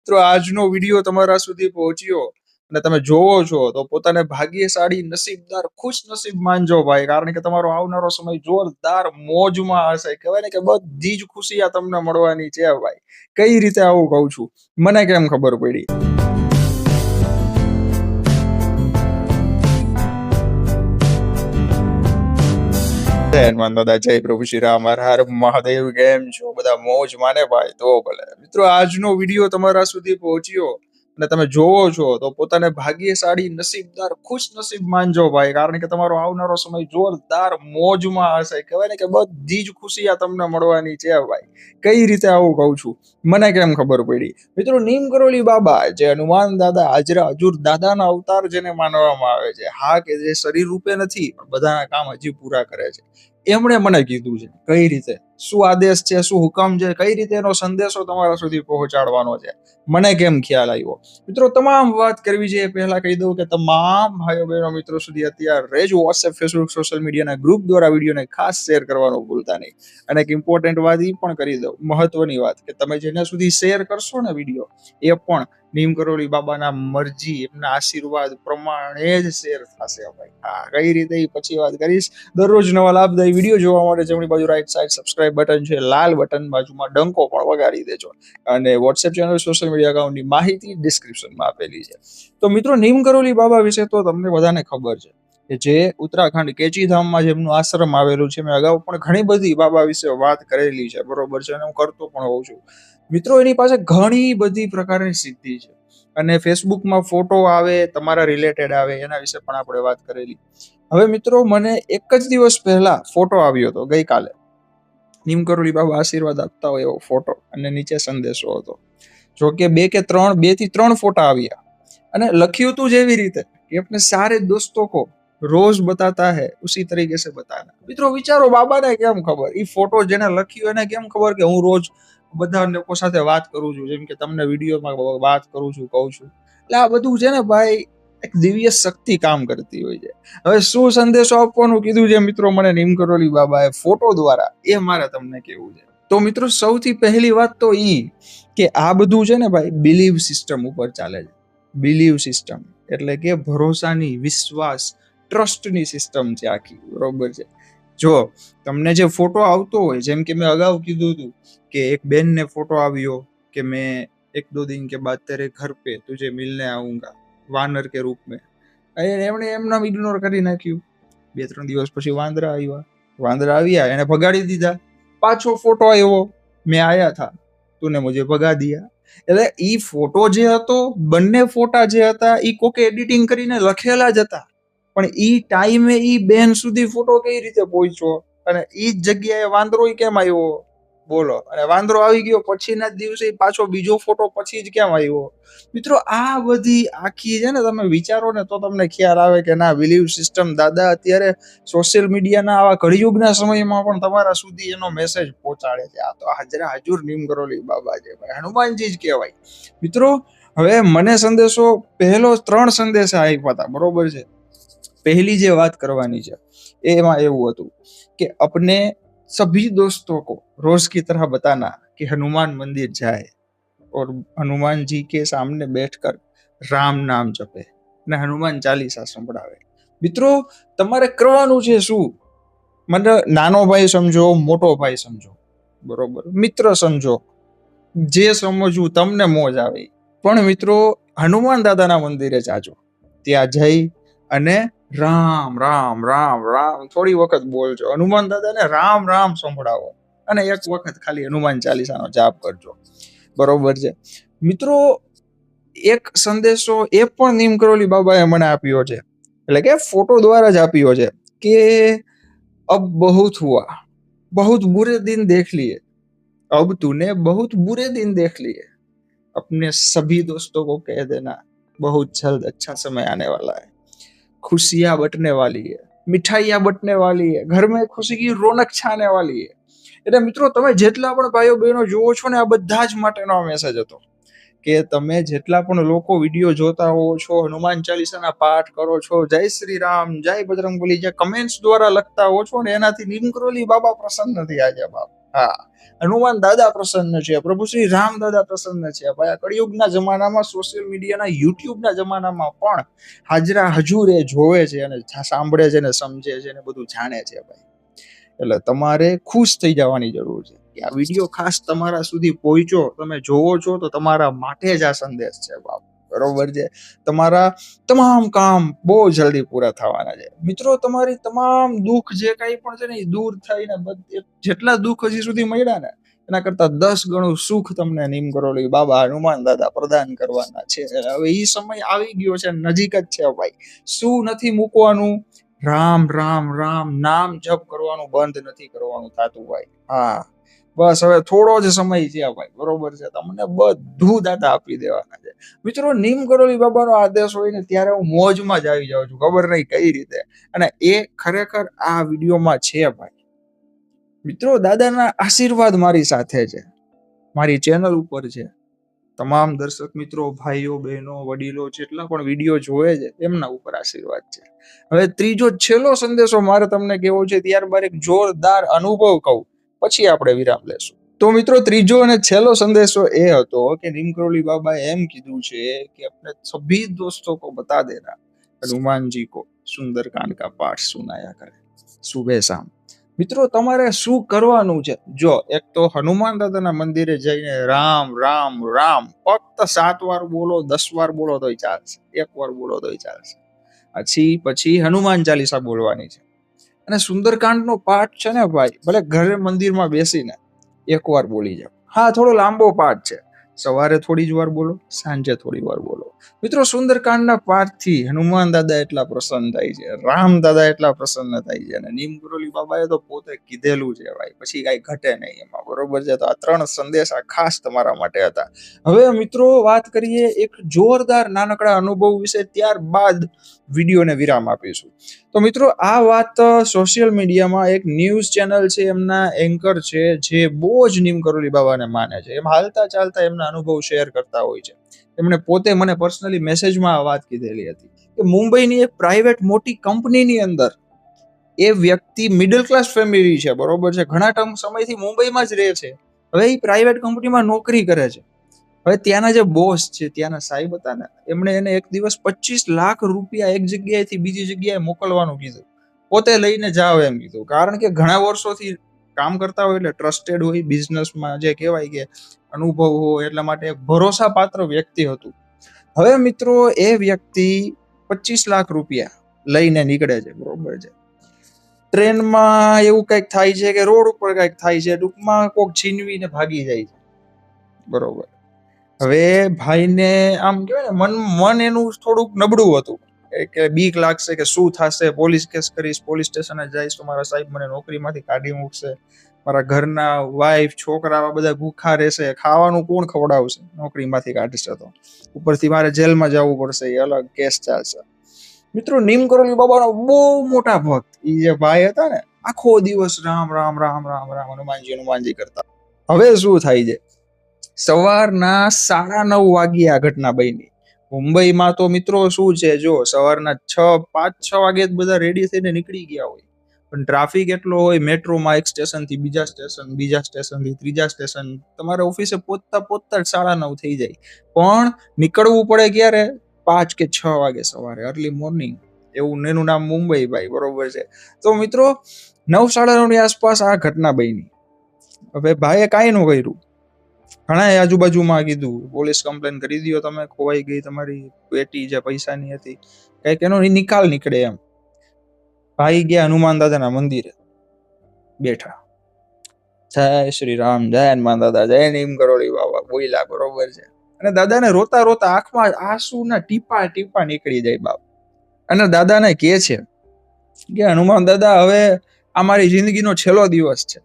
મિત્રો આજનો વિડીયો તમારા સુધી પહોંચ્યો અને તમે જોવો છો તો પોતાને ભાગ્યશાળી નસીબદાર ખુશ નસીબ માનજો ભાઈ, કારણ કે તમારો આવનારો સમય જોરદાર મોજમાં હશે. કહેવાય ને કે બધી જ ખુશી આ તમને મળવાની છે ભાઈ. કઈ રીતે આવું કહું છું મને કેમ ખબર પડી? હનુમાન દાદા, જય પ્રભુ શ્રી રામ, હર હર મહાદેવ. કેમ છો બધા? મોજ માને ભાઈ? તો ભલે મિત્રો આજનો વિડીયો તમારા સુધી પહોંચ્યો અને તમે જોવો છો તો પોતાને ભાગ્યશાળી નસીબદાર ખુશ નસીબ માનજો ભાઈ, કારણ કે તમારો આવનારો સમય જોરદાર મોજમાં હશે. કહેવાય ને કે બધી જ ખુશી આ તમને મળવાની છે ભાઈ. કઈ રીતે આવું કહું છું મને કેમ ખબર પડી? મિત્રો નીમ કરોલી બાબા, જે હનુમાન દાદા હાજરા હજુર દાદાના અવતાર જેને માનવામાં આવે છે, હા, કે જે શરીર રૂપે નથી પણ બધાના કામ હજી પૂરા કરે છે, એમણે મને કીધું છે કઈ રીતે, શું આદેશ છે, શું હુકમ છે, કઈ રીતે એનો સંદેશો તમારા સુધી પહોંચાડવાનો છે, મને કેમ ખ્યાલ આવ્યો. મિત્રો તમામ વાત કરવી છે એ પહેલા કહી દઉં કે તમામ ભાઈઓ બહેનો મિત્રો સુધી અત્યારે જ વોટ્સએપ, ફેસબુક, સોશિયલ મીડિયાના ગ્રુપ દ્વારા વિડીયોને ખાસ શેર કરવાનું ભૂલતા નહીં. અને એક ઇમ્પોર્ટન્ટ વાત એ પણ કરી દઉં, મહત્વની વાત, કે તમે જેના સુધી શેર કરશો ને વિડીયો, એ પણ નીમ કરોલી બાબાના મરજી, એમના આશીર્વાદ પ્રમાણે જ શેર થશે ભાઈ. હા, કઈ રીતે એ પછી વાત કરીશ. દરરોજ નવા લાભદાયી વિડીયો જોવા માટે જમણી બાજુ રાઈટ સાઈડ સબસ્ક્રાઇબ બટન છે, લાલ બટન, બાજુમાં ડંકો પણ વગાડી દેજો. અને વોટ્સએપ ચેનલ, સોશિયલ મીડિયા એકાઉન્ટની માહિતી ડિસ્ક્રિપ્શનમાં આપેલી છે. તો મિત્રો નીમ કરોલી બાબા વિશે તો તમને બધાને ખબર છે કે જે ઉત્તરાખંડ કેચીધામમાં જેમનું આશ્રમ આવેલું છે. મેં અગાઉ પણ ઘણી બધી બાબા વિશે વાત કરેલી છે, બરોબર છે, અને હું કરતો પણ હોઉં છું. મિત્રો એની પાસે ઘણી બધી પ્રકારની સિદ્ધિ છે અને ફેસબુકમાં ફોટો આવે તમારા રિલેટેડ આવે એના વિશે પણ આપણે વાત કરેલી. હવે મિત્રો મને એક જ દિવસ પહેલા ફોટો આવ્યો હતો, ગઈકાલે, નીમ કરોલી બાબા આશીર્વાદ આપતા હોય એવો ફોટો, અને નીચે સંદેશો હતો. જો કે બે થી ત્રણ ફોટા આવ્યા અને લખ્યું હતું જેવી રીતે કે अपने सारे दोस्तों को रोज बताता है उसी तरीके से बताना. મિત્રો વિચારો, બાબાને કેમ ખબર? એ ફોટો જેને લખ્યો એને કેમ ખબર કે હું રોજ બધા લોકો સાથે વાત કરું છું, જેમ કે તમને વિડીયોમાં વાત કરું છું, કહું છું. એટલે આ બધું છે ને ભાઈ, એક દિવ્ય શક્તિ કામ કરતી હોય છે. હવે શું સંદેશો આપવાનું કીધું છે મિત્રો મને નીમ કરોલી બાબાએ ફોટો દ્વારા, એ મારે તમને કેવું છે. તો મિત્રો સૌથી પહેલી વાત તો ઈ કે આ બધું છે ને ભાઈ બિલીવ સિસ્ટમ ઉપર ચાલે છે. બિલીવ સિસ્ટમ એટલે કે ભરોસાની, વિશ્વાસ, ટ્રસ્ટની સિસ્ટમ છે આખી, બરોબર છે. જો તમને જે ફોટો આવતો હોય, જેમ કે મેં અગાઉ કીધું હતું કે એક બેનને ફોટો આવ્યો કે મેં 1-2 दिन के बाद तेरे घर पे तुझे मिलने आऊंगा વાનર કે રૂપ में, એમણે એમનામ ઇગ્નોર કરી નાખ્યું. 2-3 દિવસ પછી વાંદરા આવ્યા, એને ભગાડી દીધા. પાછો ફોટો આવ્યો, મેં આયા થા, તूने मुझे भगा दिया. એટલે ઈ ફોટો જે હતો, બંને ફોટા જે હતા ઈ કોકે એડિટિંગ કરીને લખેલા જ હતા, પણ ઈ ટાઈમે ઈ બેન સુધી ફોટો કઈ રીતે પહોંચ્યો અને ઈ જ જગ્યાએ વાંદરો કેમ આવ્યો, બોલો? અને વાંદરો આવી ગયો પછીના જ દિવસે પાછો બીજો ફોટો પછી જ કેમ આવ્યો? મિત્રો આ બધી આખી છે ને, તમે વિચારો ને તો તમને ખ્યાલ આવે કે ના, બિલીવ સિસ્ટમ દાદા અત્યારે સોશિયલ મીડિયાના આવા કળિયુગના સમયમાં પણ તમારા સુધી એનો મેસેજ પહોંચાડે છે. આ તો હાજરા હજુર નીમ કરોલી બાબા છે ભાઈ, હનુમાનજી જ કહેવાય. મિત્રો હવે મને સંદેશો પહેલો 3 સંદેશા આપ્યા હતા, બરોબર છે. પહેલી જે વાત કરવાની છે એમાં એવું હતું કે अपने सभी दोस्तों को रोज की तरह बताना कि हनुमान मंदिर जाए और हनुमान जी के सामने बैठकर राम नाम जपे ने हनुमान चालीसा संभળાવે. મિત્રો તમારે કરવાનું છે શું? મને નાનો ભાઈ સમજો, મોટો ભાઈ સમજો, બરોબર, મિત્ર સમજો, જે સમજવું તમને મોજ આવે. પણ મિત્રો હનુમાન દાદાના મંદિરે જાજો, ત્યાં જઈ અને રામ રામ રામ રામ થોડી વખત બોલજો, હનુમાન દાદાને રામ રામ સંભળાવો અને એક વખત ખાલી હનુમાન ચાલીસાનો જાપ કરજો, બરોબર છે. મિત્રો એક સંદેશો એ પણ નીમ કરોલી બાબાએ મને આપ્યો છે, એટલે કે ફોટો દ્વારા જ આપ્યો છે, કે अब बहुत हुआ, बहुत बुरे दिन देख लिए, अब तूने बहुत बुरे दिन देख लिए, अपने सभी दोस्तों को कह देना बहुत जल्द अच्छा समय आने वाला है, खुशियां बटने वाली है, मिठाइयां बटने वाली है, घर में खुशी की રોનક છાને વાલી है. એટલે મિત્રો તમે જેટલા પણ ભાઈઓ બહેનો જોવો છો ને, આ બધા જ માટેનો મેસેજ હતો કે તમે જેટલા પણ લોકો વિડીયો જોતા હોવો છો, હનુમાન ચાલીસાના પાઠ કરો છો, જય શ્રી રામ, જય બજરંગબલી જે કમેન્ટ્સ દ્વારા લખતા હો છો ને, એનાથી નીમ કરોલી બાબા પ્રસન્ન થયા છે બાપ. હા, હનુમાન દાદા પ્રસન્ન છે, પ્રભુ શ્રી રામ દાદા પ્રસન્ન છે ભાઈ. આ કળિયુગના જમાનામાં, સોશિયલ મીડિયાના, યુટ્યુબના જમાનામાં પણ હાજરા હજુર એ જોવે છે અને સાંભળે છે ને સમજે છે ને બધું જાણે છે ભાઈ. એટલે તમારે ખુશ થઈ જવાની જરૂર છે કે આ વિડીયો ખાસ તમારા સુધી પહોંચ્યો, તમે જોવો છો તો તમારા માટે જ આ સંદેશ છે બાપ. બરોબર છે. તમારા તમામ કામ બહુ જલ્દી પૂરા થવાના છે મિત્રો. તમારી તમામ દુઃખ જે કઈ પણ છે ને એ દૂર થઈને, જેટલા દુઃખ હજી સુધી મળ્યા ને એના કરતા 10 ગણું સુખ તમને નીમ કરોલી બાબા હનુમાન દાદા પ્રદાન કરવાના છે. હવે એ સમય આવી ગયો છે, નજીક જ છે ભાઈ. શું નથી મૂકવાનું? રામ રામ રામ નામ જપ કરવાનું બંધ નથી કરવાનું થતું ભાઈ. હા, બસ હવે થોડો જ સમય છે ભાઈ. બરોબર છે. તમને બધું દાદા આપી દેવાના છે મિત્રો. નીમ કરોલી બાબાનો આદેશ હોય ને ત્યારે હું મોજમાં જ આવી જાઉં છું, ખબર નહીં કઈ રીતે. અને એ ખરેખર આ વિડીયોમાં છે ભાઈ. મિત્રો, દાદાના આશીર્વાદ મારી સાથે છે, મારી ચેનલ ઉપર છે. તમામ દર્શક મિત્રો, ભાઈઓ, બહેનો, વડીલો જેટલા પણ વિડીયો જોવે છે એમના ઉપર આશીર્વાદ છે. હવે ત્રીજો છેલ્લો સંદેશો મારે તમને કેવો છે, ત્યારબાદ એક જોરદાર અનુભવ કહું, પછી આપણે વિરામ લેશું. તો મિત્રો, ત્રીજો અને છેલ્લો સંદેશો એ હતો કે નીમ કરોલી બાબાએ એમ કીધું છે કે अपने सभी दोस्तों को बता देना हनुमान जी को सुंदरकांड का पाठ सुनाया करे सुबह शाम. મિત્રો, તમારે શું કરવાનું છે? જો એક તો હનુમાન દાદાના મંદિરે જઈને રામ રામ રામ ફક્ત 7 વાર બોલો, 10 વાર બોલો તોય ચાલશે, 1 વાર બોલો તોય ચાલશે. પછી હનુમાન ચાલીસા બોલવાની છે. અને સુંદરકાંડનો પાઠ છે ને ભાઈ, ભલે ઘરે મંદિરમાં બેસીને 1 વાર બોલી જાઓ. હા, થોડો લાંબો પાઠ છે. સવારે થોડી જ વાર બોલો, સાંજે થોડી વાર બોલો. મિત્રો, સુંદરકાંડના પાઠથી હનુમાન દાદા એટલા પ્રસન્ન થાય છે, રામ દાદા એટલા પ્રસન્ન થાય છે, અને નીમ કરોલી બાબાએ તો પોતે કીધેલું છે ભાઈ, પછી કઈ ઘટે નહીં એમાં. બરોબર છે. તો આ 3 સંદેશા ખાસ તમારા માટે હતા. હવે મિત્રો, વાત કરીએ એક જોરદાર નાનકડા અનુભવ વિશે, ત્યારબાદ વિડીયોને વિરામ આપીશું. તો મિત્રો, આ વાત સોશિયલ મીડિયામાં એક ન્યૂઝ ચેનલ છે, એમના એન્કર છે જે બહુ જ નીમ કરોલી બાબાને માને છે. એમ હાલતા ચાલતા એમના અનુભવ શેર કરતા હોય છે. એમણે પોતે મને પર્સનલી મેસેજમાં આ વાત કીધેલી હતી કે મુંબઈની એક પ્રાઇવેટ મોટી કંપનીની અંદર એ વ્યક્તિ મિડલ ક્લાસ ફેમિલી છે, બરોબર છે, ઘણા સમયથી મુંબઈમાં જ રહે છે. હવે એ પ્રાઇવેટ કંપનીમાં નોકરી કરે છે. હવે ત્યાંના જે બોસ છે, ત્યાંના સાહેબ હતા ને, એમણે એને એક દિવસ 25 લાખ રૂપિયા એક જગ્યાએથી બીજી જગ્યાએ મોકલવાનું કીધું. પોતે લઈને જાવ એમ કીધું. કારણ કે ઘણા વર્ષોથી કામ કરતા હોય એટલે ટ્રસ્ટેડ હોય, બિઝનેસમાં જે કહેવાય કે અનુભવ હોય, એટલા માટે એક ભરોસાપાત્ર વ્યક્તિ હતું. હવે મિત્રો, એ વ્યક્તિ 25 લાખ રૂપિયા લઈને નીકળે છે, બરોબર છે. ટ્રેનમાં એવું કંઈક થાય છે કે રોડ ઉપર કંઈક થાય છે, ટૂંકમાં કોક છીનવીને ભાગી જાય છે, બરોબર. હવે ભાઈને આમ કહેવાય ને, મન એનું થોડુંક નબળું હતું કે બીક લાગશે કે શું થશે, પોલીસ કેસ કરીશ, પોલીસ સ્ટેશને જઈશ તો મારા સાહેબ મને નોકરીમાંથી કાઢી મૂકશે, મારા ઘરના વાઈફ છોકરા બધા ભૂખા રહેશે, ખાવાનું કોણ ખવડાવશે નોકરીમાંથી કાઢશે તો, ઉપરથી મારે જેલમાં જવું પડશે, એ અલગ કેસ ચાલશે. મિત્રો, નીમ કરોલી બાબાનો બહુ મોટા ભક્ત એ જે ભાઈ હતા ને, આખો દિવસ રામ રામ રામ રામ રામ હનુમાનજી કરતા. હવે શું થાય છે, સવારના 9:30 વાગ્યે આ ઘટના બની. મુંબઈમાં તો મિત્રો શું છે, જો સવારના 5-6 વાગે બધા રેડી થઈને નીકળી ગયા હોય, પણ ટ્રાફિક એટલો હોય, મેટ્રોમાં એક સ્ટેશનથી બીજા સ્ટેશન, બીજા સ્ટેશનથી ત્રીજા સ્ટેશન, તમારે ઓફિસે પહોંચતા 9:30 થઈ જાય. પણ નીકળવું પડે ક્યારે? 5 કે 6 વાગે સવારે, અર્લી મોર્નિંગ. એવું એનું નામ મુંબઈ ભાઈ, બરોબર છે. તો મિત્રો, 9:30 ની આસપાસ આ ઘટના બની. હવે ભાઈએ કાંઈ ન કર્યું. ઘણા આજુબાજુમાં કીધું પોલીસ કમ્પ્લેન કરી દો, તમે ખોવાઈ ગઈ તમારી પેટી જે પૈસાની હતી, કઈક એનો નિકાલ નીકળે એમ. ભાઈ ગયા હનુમાન દાદાના મંદિરે, બેઠા, જય શ્રી રામ, જય હનુમાન દાદા, જય નીમ કરોલી બાબા બોલ્યા, બરોબર છે. અને દાદાને રોતા રોતા આંખમાં આંસુના ટીપા ટીપા નીકળી જાય બાપ. અને દાદાને કહે છે કે હનુમાન દાદા, હવે આ મારી જિંદગીનો છેલ્લો દિવસ છે.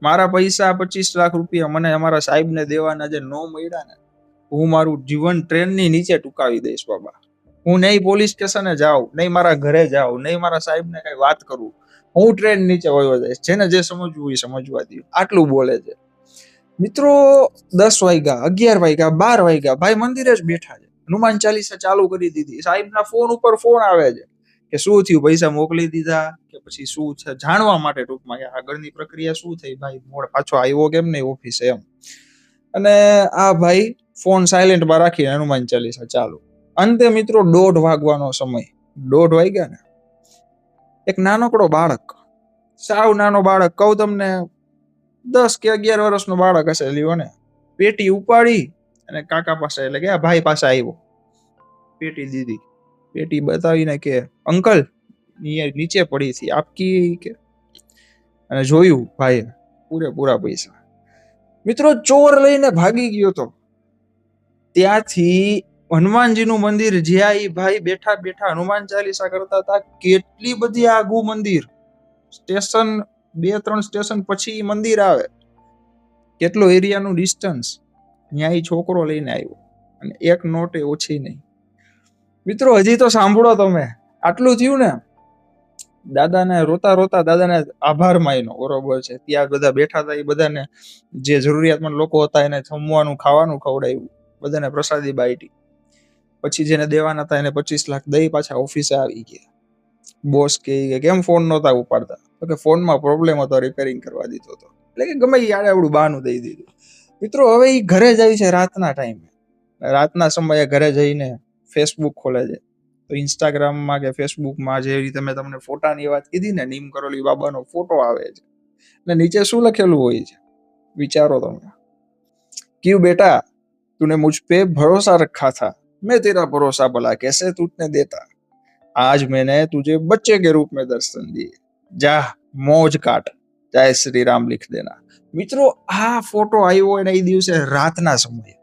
મારા પૈસા 25 લાખ રૂપિયા મને અમારા સાહેબને દેવાના જે નો મળ્યા ને, હું મારું જીવન ટ્રેનની નીચે ટૂંકાવી દઈશ બાબા. હું નહીં પોલીસ સ્ટેશને જાઉં, નહીં મારા ઘરે જાઉં, નહીં મારા સાહેબને કઈ વાત કરું, હું ટ્રેન નીચે વયો જઈશ. જેને જે સમજવું એ સમજવા દઉં. આટલું બોલે છે મિત્રો. 10 વાગ્યા, 11 વાગ્યા, 12 વાગ્યા, ભાઈ મંદિરે જ બેઠા છે, હનુમાન ચાલીસા ચાલુ કરી દીધી. સાહેબના ફોન ઉપર ફોન આવે છે કે શું થયું, પૈસા મોકલી દીધા કે પછી શું છે, જાણવા માટે ટૂંકમાં કે આગળની પ્રક્રિયા શું થઈ, ભાઈ મોડ પાછો આવ્યો કેમ નહીં ઓફિસે એમ. અને આ ભાઈ ફોન સાયલેન્ટમાં રાખીને હનુમાન ચાલીસા ચાલુ. અંતે મિત્રો 1:30 વાગવાનો સમય, 1:30 વાગ્યા ને, એક નાનકડો બાળક, સાવ નાનો બાળક, કહું તમને 10 કે 11 વર્ષનો બાળક હશે, લ્યો ને, પેટી ઉપાડી અને કાકા પાસે એટલે કે ભાઈ પાસે આવ્યો, પેટી દીધી, પેટી બતાવીને કે અંકલ નીચે પડી હતી આપકી કે, અને જોયું ભાઈ પૂરેપૂરા પૈસા. મિત્રો ચોર લઈને ભાગી ગયો તો. ત્યાંથી હનુમાનજીનું મંદિર જ્યાં એ ભાઈ બેઠા બેઠા હનુમાન ચાલીસા કરતા હતા, કેટલી બધી આગું મંદિર, સ્ટેશન 2-3 સ્ટેશન પછી મંદિર આવે, કેટલો એરિયાનું ડિસ્ટન્સ, ત્યાં એ છોકરો લઈને આવ્યો અને એક નોટે ઓછી નહીં. મિત્રો હજી તો સાંભળો તમે, આટલું થયું ને, દાદાને રોતા રોતા દાદાને આભાર માન્યો, બરોબર છે. ત્યાં બધા બેઠા હતા એ બધાને જે જરૂરિયાતમંદ લોકો હતા એને જમવાનું ખાવાનું ખવડાવ્યું, બધાને પ્રસાદી બાટી. પછી જેને દેવાના હતા એને 25 લાખ દઈ પાછા ઓફિસે આવી ગયા. બોસ કે કેમ ફોન નહોતા ઉપાડતા, તો કે ફોનમાં પ્રોબ્લેમ હતો, રિપેરિંગ કરવા દીધો હતો, એટલે કે ગમે યાર આવડું બહાનું દઈ દીધું. મિત્રો હવે એ ઘરે જાય છે રાતના ટાઈમે, રાતના સમયે ઘરે જઈને ફેસબુક ખોલે છે. તો ઇન્સ્ટાગ્રામમાં કે ફેસબુકમાં જે રીતે મેં તમને ફોટાની વાત કીધી ને, નીમ કરોલી બાબાનો ફોટો આવે છે અને નીચે શું લખેલું હોય છે વિચારો તમે. ક્યું બેટા तूने मुझ पे भरोसा रखा था, मैं तेरा भरोसा भला कैसे टूटने देता, आज मैंने तुझे बच्चे के रूप में दर्शन दिए, जा मौज काट, जय श्री राम लिख देना. મિત્રો આ ફોટો આવ્યો એના એ દિવસે રાતના સમયે.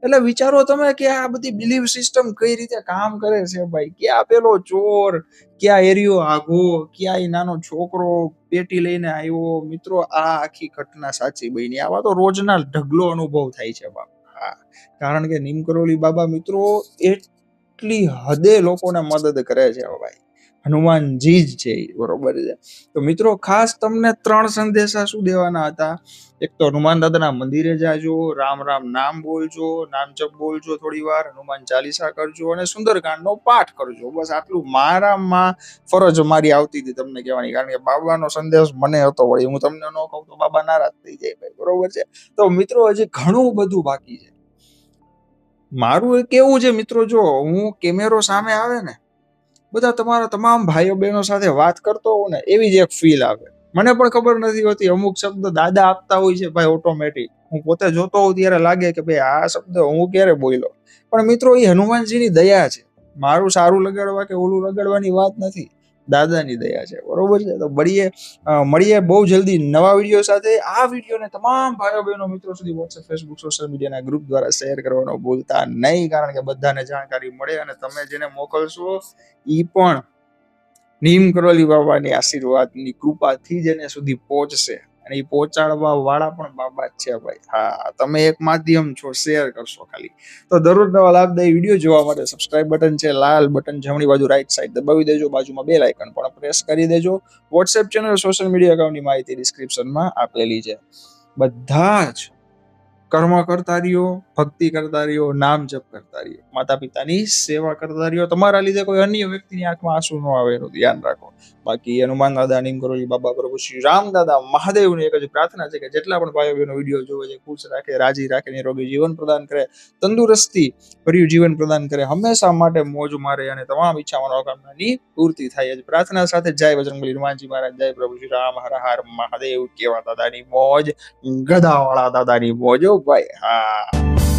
એટલે વિચારો તમે કે આ બધી બિલીફ સિસ્ટમ કઈ રીતે કામ કરે છે ભાઈ. ક્યાં પેલો ચોર, ક્યાં એરિયો આઘો, ક્યાં એ નાનો છોકરો પેટી લઈને આવ્યો. મિત્રો આ આખી ઘટના સાચી બની. આવા તો રોજના ઢગલો અનુભવ થાય છે બાપ. હા, કારણ કે નીમ કરોલી બાબા મિત્રો એટલી હદે લોકોને મદદ કરે છે ભાઈ. હનુમાનજી જ છે, બરોબર છે. તો મિત્રો ખાસ તમને 3 સંદેશા શું દેવાના હતા. એક તો હનુમાન દાદાના મંદિરે જાજો, રામ રામ નામ બોલજો, નામ જપ બોલજો થોડી વાર, હનુમાન ચાલીસા કરજો અને સુંદરકાંડનો પાઠ કરજો. બસ આટલું મારામાં ફરજ મારી આવતી હતી તમને કહેવાની, કારણ કે બાબાનો સંદેશ મને હતો, વળી હું તમને ન કહું તો બાબા નારાજ થઈ જાય ભાઈ, બરોબર છે. તો મિત્રો હજી ઘણું બધું બાકી છે. મારું કેવું છે મિત્રો, જો હું કેમેરો સામે આવે ને, બધા તમારા તમામ ભાઈઓ બહેનો સાથે વાત કરતો હોઉં ને, એવી જ એક ફીલ આવે. મને પણ ખબર નથી હોતી, અમુક શબ્દ દાદા આપતા હોય છે ભાઈ ઓટોમેટિક. હું પોતે જોતો હોઉં ત્યારે લાગે કે ભાઈ આ શબ્દ હું ક્યારે બોલ્યો. પણ મિત્રો એ હનુમાનજીની દયા છે. મારું સારું લગાડવા કે ઓલું લગાડવાની વાત નથી, દાદાની દયા છે, બરોબર છે. તો મળીએ બહુ જલ્દી નવા વિડીયો સાથે. આ વિડીયોને તમામ ભાઈઓ બહેનો મિત્રો સુધી વોટ્સએપ, ફેસબુક, સોશિયલ મીડિયાના ગ્રુપ દ્વારા શેર કરવાનો ભૂલતા નહીં, કારણ કે બધાને જાણકારી મળે અને તમે જેને મોકલશો ઈ પણ નીમ કરોલી બાબાની આશીર્વાદની કૃપાથી જ એને સુધી પહોંચશે, અને એ પહોંચાડવા વાળા પણ બાબા જ છે ભાઈ. હા, તમે એક માધ્યમ છો, શેર કરશો ખાલી. તો દરરોજ નવા લાભદાયી વિડીયો જોવા માટે સબસ્ક્રાઇબ બટન છે, લાલ બટન જમણી બાજુ રાઈટ સાઈડ દબાવી દેજો, બાજુમાં બેલ આઇકન પણ પ્રેસ કરી દેજો. વોટ્સએપ ચેનલ, સોશિયલ મીડિયા એકાઉન્ટની માહિતી ડિસ્ક્રિપ્શનમાં આપેલી છે. બધા જ કર્મ કરતા રહ્યો, ભક્તિ કરતા રહ્યો, નામ જપ કરતા રહ્યો, માતા પિતાની સેવા કરતા રહ્યો. તમારા લીધે કોઈ અન્ય વ્યક્તિની આંખમાં આંસુ ન આવે એનું ધ્યાન રાખો. બાકી હનુમાન દાદા, નીમ કરોલી બાબા, પ્રભુ શ્રી રામ દાદા, મહાદેવની એક જ પ્રાર્થના છે કે જેટલા પણ ભાઈઓ બહેનો વિડીયો જોવે છે, ખુશ રાખે, રાજી રાખે, નિરોગી જીવન પ્રદાન કરે, તંદુરસ્તી ભર્યું જીવન પ્રદાન કરે, હંમેશા માટે મોજ મારે અને તમામ ઈચ્છા મનોકામનાની પૂર્તિ થાય. જ પ્રાર્થના સાથે જય બજરંગબલી હનુમાનજી મહારાજ, જય પ્રભુ શ્રી રામ, હર હર મહાદેવ. કેવા દાદાની મોજ, ગદાવાળા દાદાની મોજ ભાઈ. હા.